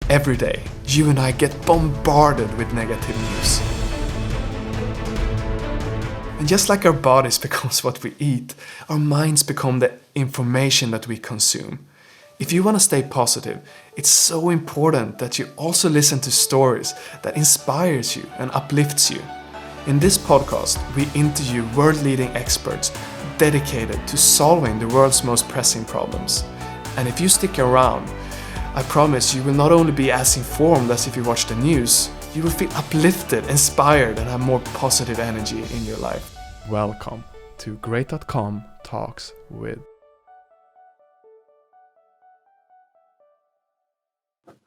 Every day, you and I get bombarded with negative news. And just like our bodies becomes what we eat, our minds become the information that we consume. If you want to stay positive, it's so important that you also listen to stories that inspires you and uplifts you. In this podcast, we interview world-leading experts dedicated to solving the world's most pressing problems. And if you stick around, I promise you will not only be as informed as if you watch the news, you will feel uplifted, inspired, and have more positive energy in your life. Welcome to Great.com Talks with.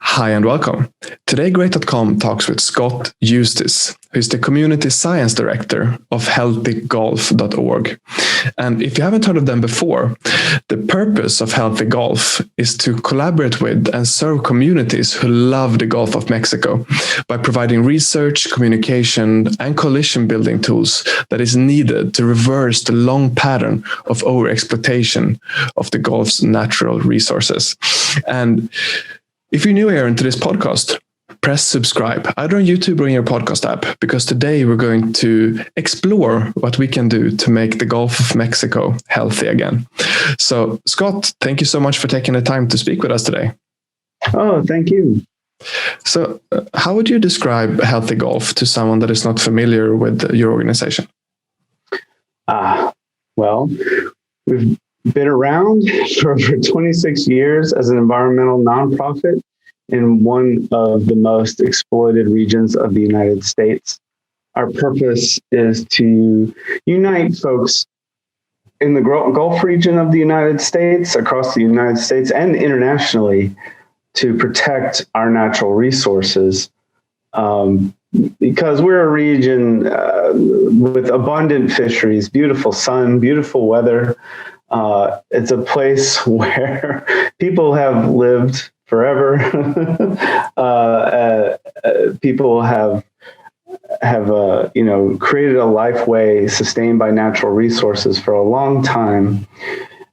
Hi and welcome. Today Great.com talks with Scott Eustace, who is the Community Science Director of healthygolf.org. And if you haven't heard of them before, the purpose of Healthy Golf is to collaborate with and serve communities who love the Gulf of Mexico by providing research, communication, and coalition building tools that is needed to reverse the long pattern of overexploitation of the Gulf's natural resources. And if you're new here into this podcast, press subscribe, either on YouTube or in your podcast app, because today we're going to explore what we can do to make the Gulf of Mexico healthy again. So, Scott, thank you so much for taking the time to speak with us today. Oh, thank you. So, how would you describe Healthy Golf to someone that is not familiar with your organization? Well, we've been around for over 26 years as an environmental nonprofit in one of the most exploited regions of the United States. Our purpose is to unite folks in the Gulf region of the United States, across the United States and internationally, to protect our natural resources. Because we're a region with abundant fisheries, beautiful sun, beautiful weather. It's a place where people have lived forever. People have created a life way sustained by natural resources for a long time.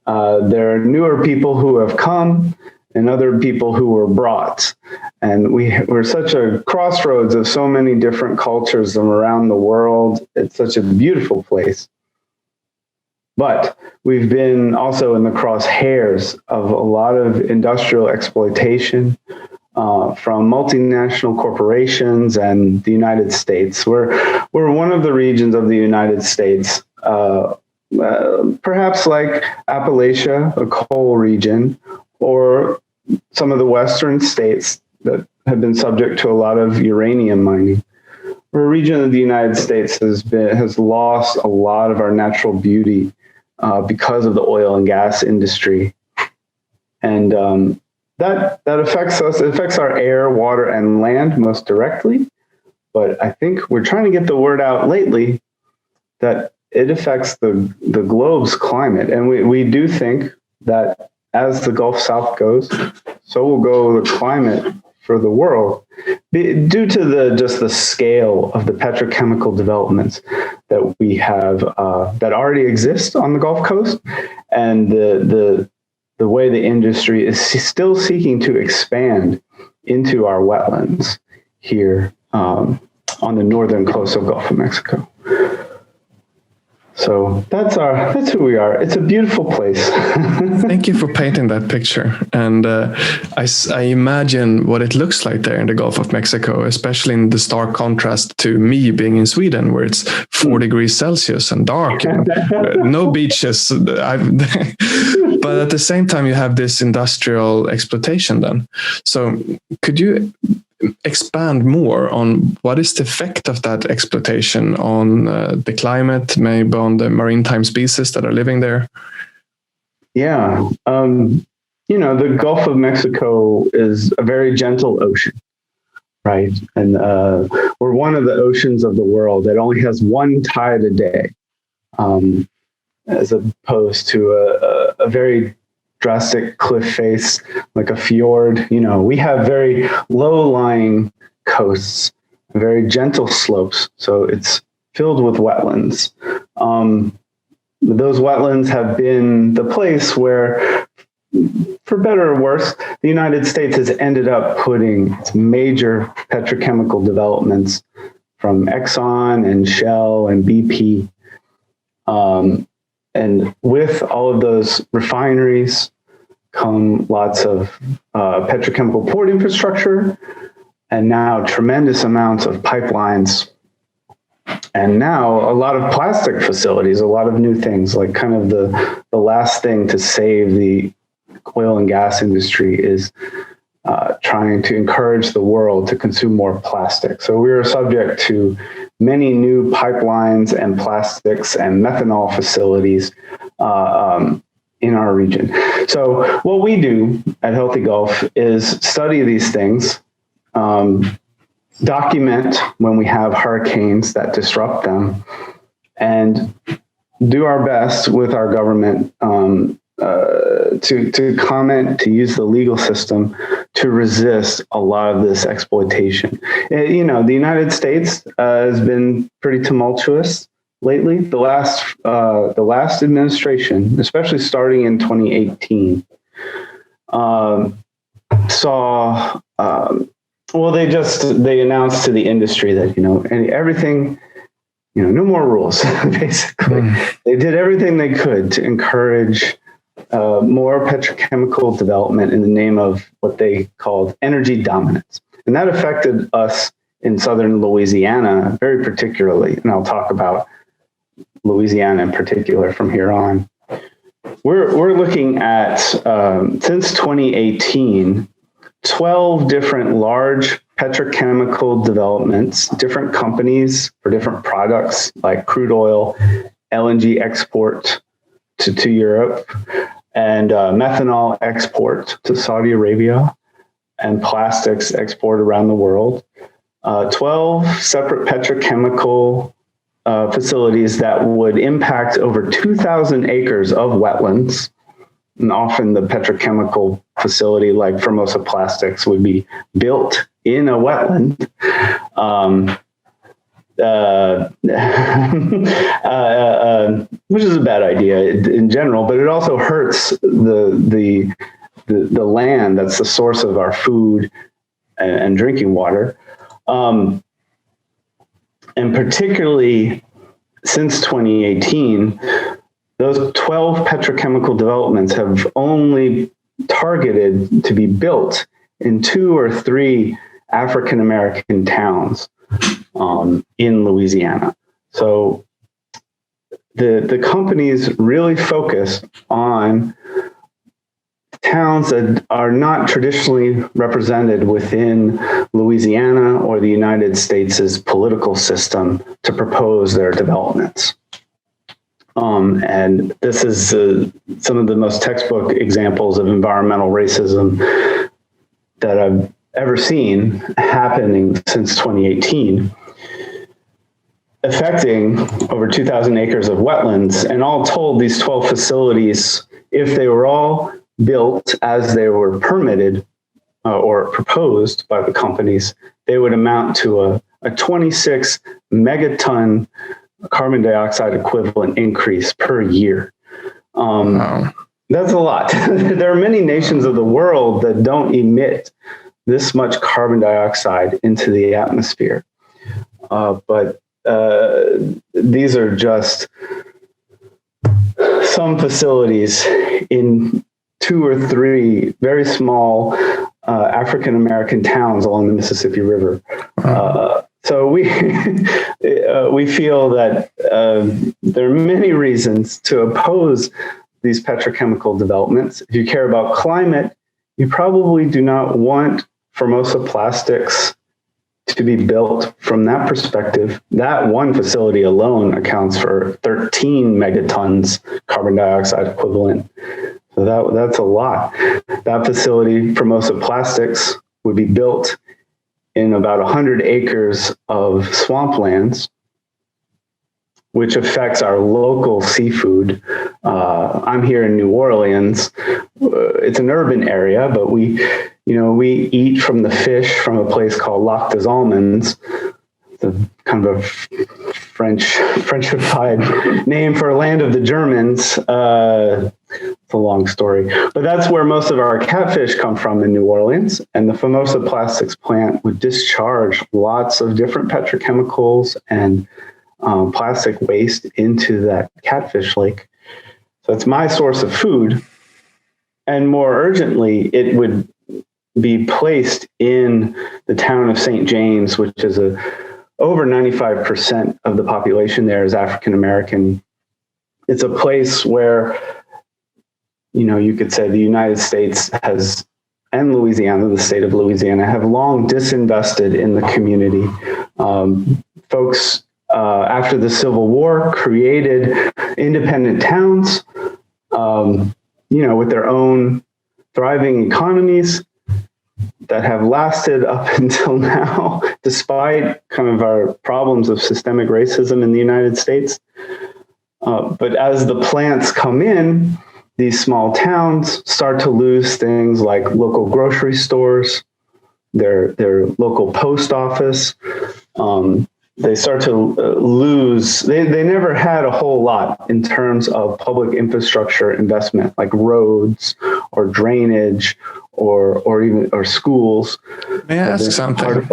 There are newer people who have come and other people who were brought. And we're such a crossroads of so many different cultures from around the world. It's such a beautiful place. But we've been also in the crosshairs of a lot of industrial exploitation from multinational corporations and the United States. We're one of the regions of the United States, perhaps like Appalachia, a coal region, or some of the western states that have been subject to a lot of uranium mining. We're a region of the United States has lost a lot of our natural beauty because of the oil and gas industry. And that affects us. It affects our air, water, and land most directly. But I think we're trying to get the word out lately that it affects the globe's climate. And we do think that as the Gulf South goes, so will go the climate for the world, due to just the scale of the petrochemical developments that we have that already exist on the Gulf Coast, and the way the industry is still seeking to expand into our wetlands here on the northern coast of Gulf of Mexico. So that's who we are. It's a beautiful place. Thank you for painting that picture. And I imagine what it looks like there in the Gulf of Mexico, especially in the stark contrast to me being in Sweden, where it's 4 degrees Celsius and dark and no beaches. But at the same time, you have this industrial exploitation then. So could you expand more on what is the effect of that exploitation on the climate, maybe on the maritime species that are living there? Yeah. The Gulf of Mexico is a very gentle ocean, right? And we're one of the oceans of the world that only has one tide a day, as opposed to a very drastic cliff face like a fjord. We have very low-lying coasts, very gentle slopes, so it's filled with wetlands. Those wetlands have been the place where for better or worse, the United States has ended up putting its major petrochemical developments from Exxon and Shell and BP. And with all of those refineries come lots of petrochemical port infrastructure, and now tremendous amounts of pipelines, and now a lot of plastic facilities, a lot of new things, like kind of the last thing to save the oil and gas industry is trying to encourage the world to consume more plastic. So we are subject to many new pipelines and plastics and methanol facilities in our region. So what we do at Healthy Gulf is study these things, document when we have hurricanes that disrupt them, and do our best with our government to comment, to use the legal system to resist a lot of this exploitation. You know, the United States has been pretty tumultuous lately. The last administration, especially starting in 2018, saw. Well, they announced to the industry that, you know, and everything, you know, no more rules, basically. They did everything they could to encourage more petrochemical development in the name of what they called energy dominance. And that affected us in southern Louisiana very particularly. And I'll talk about Louisiana in particular from here on. We're looking at, since 2018, 12 different large petrochemical developments, different companies for different products like crude oil, LNG export to Europe, and methanol export to Saudi Arabia, and plastics export around the world. 12 separate petrochemical facilities that would impact over 2,000 acres of wetlands. And often the petrochemical facility like Formosa Plastics would be built in a wetland, which is a bad idea in general, but it also hurts the land that's the source of our food and drinking water. And particularly since 2018, those 12 petrochemical developments have only targeted to be built in 2 or 3 African-American towns in Louisiana. So the companies really focus on towns that are not traditionally represented within Louisiana or the United States' political system to propose their developments. And this is some of the most textbook examples of environmental racism that I've ever seen happening since 2018, affecting over 2,000 acres of wetlands. And all told, these 12 facilities, if they were all built as they were permitted or proposed by the companies, they would amount to a 26 megaton carbon dioxide equivalent increase per year. Wow. That's a lot. There are many nations of the world that don't emit this much carbon dioxide into the atmosphere. But these are just some facilities in 2 or 3 very small African-American towns along the Mississippi River. So we feel that there are many reasons to oppose these petrochemical developments. If you care about climate, you probably do not want Formosa Plastics to be built from that perspective. That one facility alone accounts for 13 megatons carbon dioxide equivalent. So that's a lot. That facility, Formosa Plastics, would be built in about 100 acres of swamplands, which affects our local seafood. I'm here in New Orleans. It's an urban area, but we eat from the fish from a place called Lac des Almonds, the kind of a Frenchified name for land of the Germans. it's a long story, but that's where most of our catfish come from in New Orleans. And the Famosa Plastics plant would discharge lots of different petrochemicals and plastic waste into that catfish lake. So it's my source of food. And more urgently, it would be placed in the town of St. James, which is over 95% of the population there is African American. It's a place where, you could say the United States has, and Louisiana, the state of Louisiana, have long disinvested in the community. Folks, after the Civil War, created independent towns, with their own thriving economies that have lasted up until now, despite kind of our problems of systemic racism in the United States. But as the plants come in, these small towns start to lose things like local grocery stores, their local post office. They start to lose, they never had a whole lot in terms of public infrastructure investment, like roads or drainage or schools. May I ask something?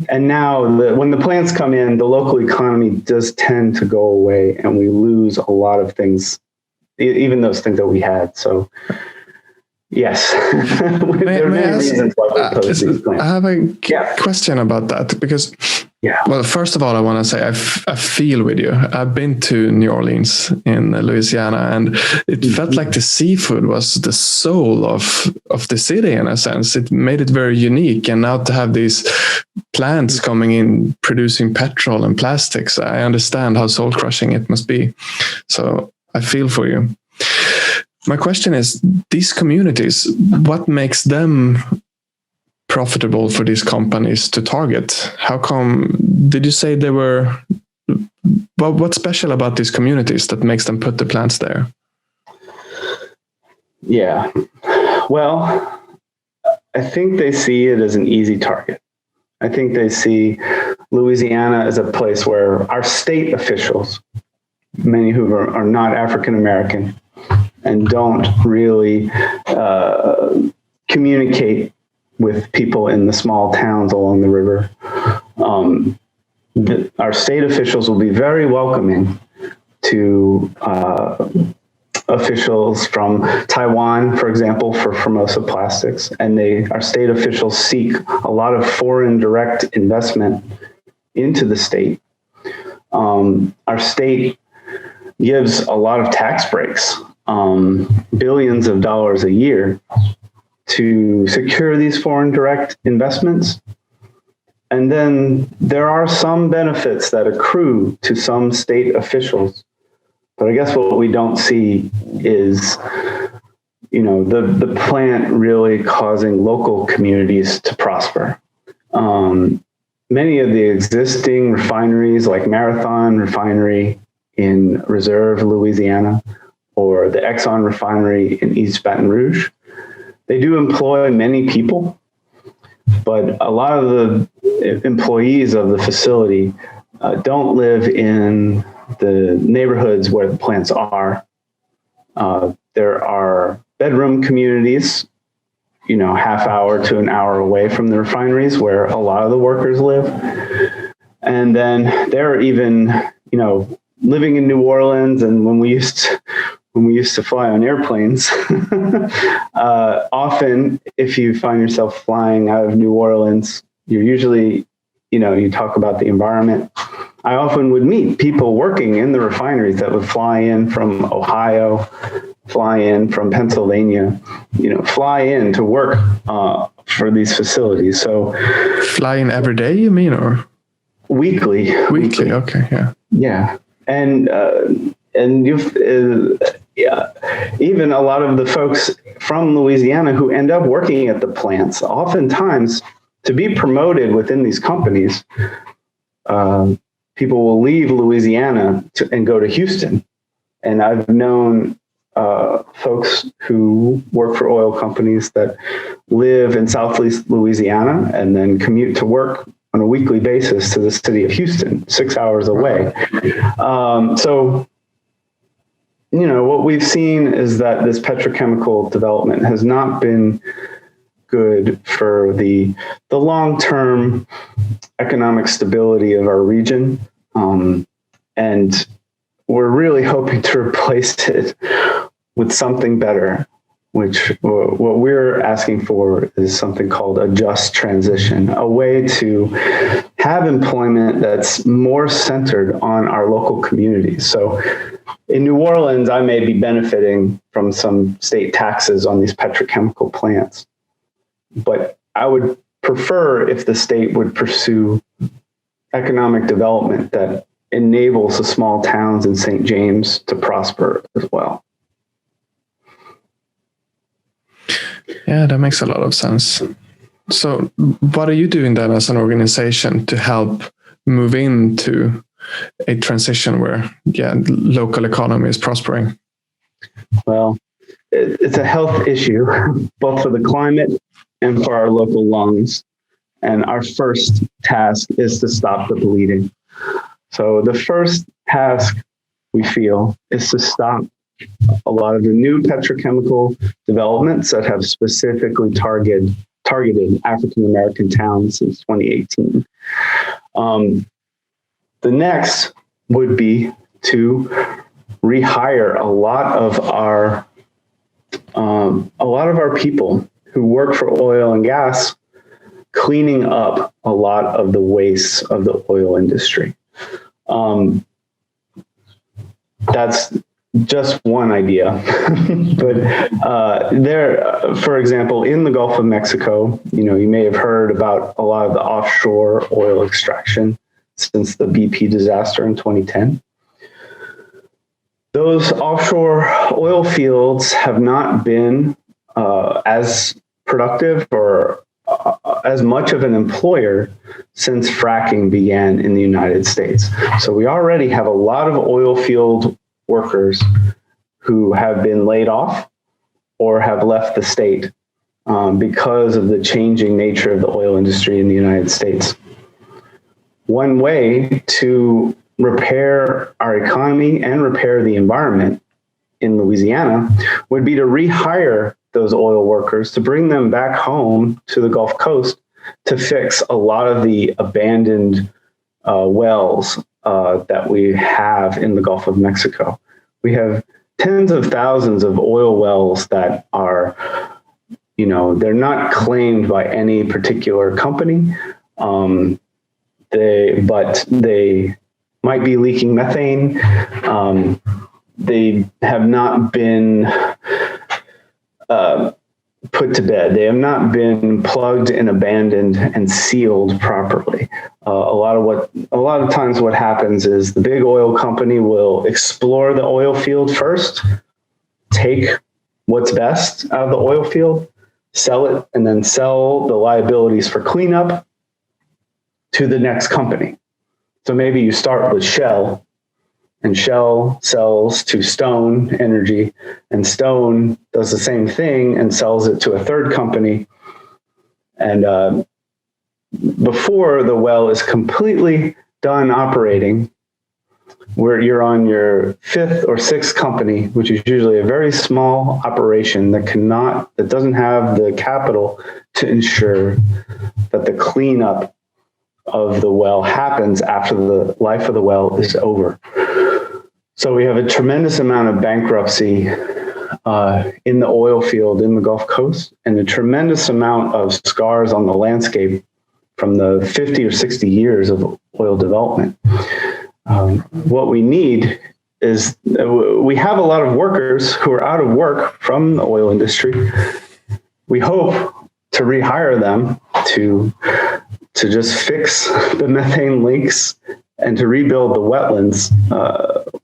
And now when the plants come in, the local economy does tend to go away, and we lose a lot of things, even those things that we had. So yes, there are many reasons why we oppose these plants. I have a question about that, because well, first of all, I want to say I feel with you. I've been to New Orleans in Louisiana, and it felt like the seafood was the soul of the city in a sense. It made it very unique. And now to have these plants coming in producing petrol and plastics, I understand how soul crushing it must be. So I feel for you. My question is, these communities, what makes them profitable for these companies to target? How come, did you say they were, what's special about these communities that makes them put the plants there? Yeah, well, I think they see it as an easy target. I think they see Louisiana as a place where our state officials, many who are not African American and don't really communicate with people in the small towns along the river. Our state officials will be very welcoming to officials from Taiwan, for example, for Famosa Plastics. And our state officials seek a lot of foreign direct investment into the state. Our state gives a lot of tax breaks, billions of dollars a year, to secure these foreign direct investments. And then there are some benefits that accrue to some state officials. But I guess what we don't see is, the plant really causing local communities to prosper. Many of the existing refineries, like Marathon Refinery in Reserve, Louisiana, or the Exxon Refinery in East Baton Rouge, they do employ many people, but a lot of the employees of the facility don't live in the neighborhoods where the plants are. There are bedroom communities, half hour to an hour away from the refineries where a lot of the workers live. And then there are even, living in New Orleans, and when we used to fly on airplanes, often if you find yourself flying out of New Orleans, you're usually, you talk about the environment. I often would meet people working in the refineries that would fly in from Ohio, fly in from Pennsylvania, fly in to work for these facilities. So fly in every day, you mean, or weekly? Weekly. Okay. Yeah. Yeah. And even a lot of the folks from Louisiana who end up working at the plants, oftentimes to be promoted within these companies, people will leave Louisiana and go to Houston. And I've known folks who work for oil companies that live in Southeast Louisiana and then commute to work on a weekly basis to the city of Houston, 6 hours away. So, what we've seen is that this petrochemical development has not been good for the long-term economic stability of our region. And we're really hoping to replace it with something better, which what we're asking for is something called a just transition, a way to have employment that's more centered on our local communities. So in New Orleans, I may be benefiting from some state taxes on these petrochemical plants, but I would prefer if the state would pursue economic development that enables the small towns in St. James to prosper as well. Yeah, that makes a lot of sense. So what are you doing then as an organization to help move into a transition where, local economy is prospering? Well, it's a health issue, both for the climate and for our local lungs. And our first task is to stop the bleeding. So the first task, we feel, is to stop a lot of the new petrochemical developments that have specifically targeted African-American towns since 2018. The next would be to rehire a lot of our people who work for oil and gas, cleaning up a lot of the wastes of the oil industry. That's just one idea. But for example, in the Gulf of Mexico, you may have heard about a lot of the offshore oil extraction since the BP disaster in 2010. Those offshore oil fields have not been as productive or as much of an employer since fracking began in the United States. So we already have a lot of oil field workers who have been laid off or have left the state because of the changing nature of the oil industry in the United States. One way to repair our economy and repair the environment in Louisiana would be to rehire those oil workers, to bring them back home to the Gulf Coast to fix a lot of the abandoned wells that we have in the Gulf of Mexico. We have tens of thousands of oil wells that are, they're not claimed by any particular company, but they might be leaking methane. They have not been put to bed. They have not been plugged and abandoned and sealed properly. A lot of times what happens is the big oil company will explore the oil field first, take what's best out of the oil field, sell it, and then sell the liabilities for cleanup to the next company. So maybe you start with Shell, and Shell sells to Stone Energy, and Stone does the same thing and sells it to a third company. And before the well is completely done operating, where you're on your fifth or sixth company, which is usually a very small operation that doesn't have the capital to ensure that the cleanup of the well happens after the life of the well is over. So we have a tremendous amount of bankruptcy in the oil field in the Gulf Coast, and a tremendous amount of scars on the landscape from the 50 or 60 years of oil development. What we need is, we have a lot of workers who are out of work from the oil industry. We hope to rehire them to just fix the methane leaks and to rebuild the wetlands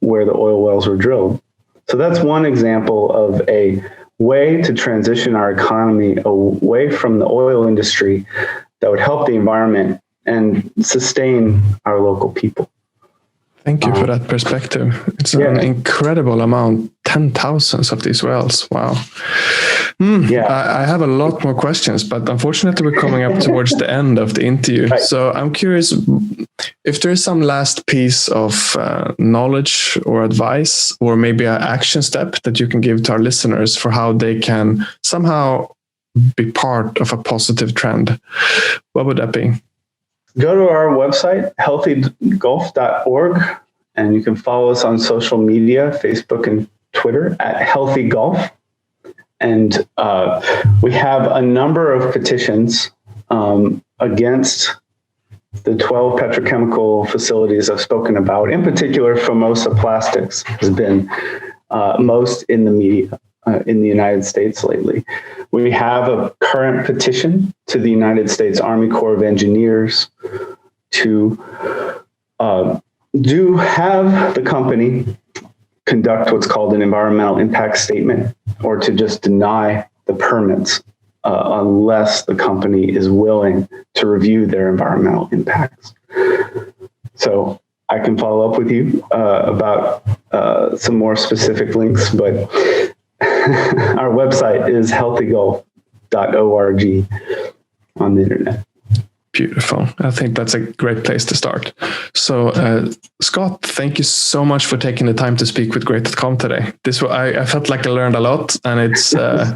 where the oil wells were drilled. So that's one example of a way to transition our economy away from the oil industry that would help the environment and sustain our local people. Thank you for that perspective. It's an incredible amount, 10,000s of these wells. Wow. I have a lot more questions, but unfortunately we're coming up towards the end of the interview. Right. So I'm curious, if there is some last piece of knowledge or advice, or maybe an action step that you can give to our listeners for how they can somehow be part of a positive trend, what would that be? Go to our website, healthygolf.org, and you can follow us on social media, Facebook and Twitter at Healthy Golf. And we have a number of petitions against the 12 petrochemical facilities I've spoken about. In particular, Formosa Plastics has been most in the media in the United States lately. We have a current petition to the United States Army Corps of Engineers to do have the company conduct what's called an environmental impact statement, or to just deny the permits unless the company is willing to review their environmental impacts. So I can follow up with you about some more specific links, but our website is healthygolf.org on the internet. Beautiful. I think that's a great place to start. So, Scott, thank you so much for taking the time to speak with Great.com today. I felt like I learned a lot, and it's, I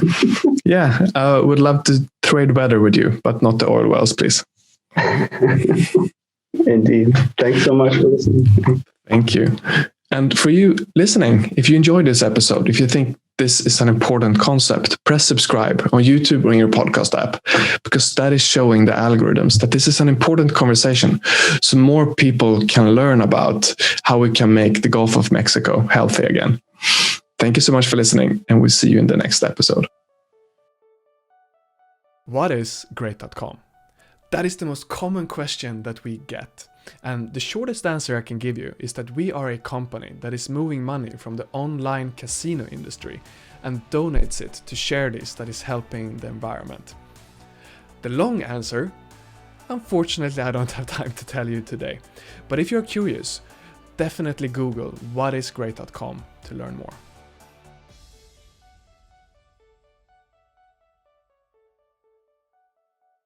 would love to trade weather with you, but not the oil wells, please. Indeed. Thanks so much for listening. Thank you. And for you listening, if you enjoyed this episode, if you think this is an important concept, press subscribe on YouTube or in your podcast app, because that is showing the algorithms that this is an important conversation, so more people can learn about how we can make the Gulf of Mexico healthy again. Thank you so much for listening, and we'll see you in the next episode. What is Great.com? That is the most common question that we get. And the shortest answer I can give you is that we are a company that is moving money from the online casino industry and donates it to charities that is helping the environment. The long answer, unfortunately, I don't have time to tell you today. But if you're curious, definitely Google what is Great.com to learn more.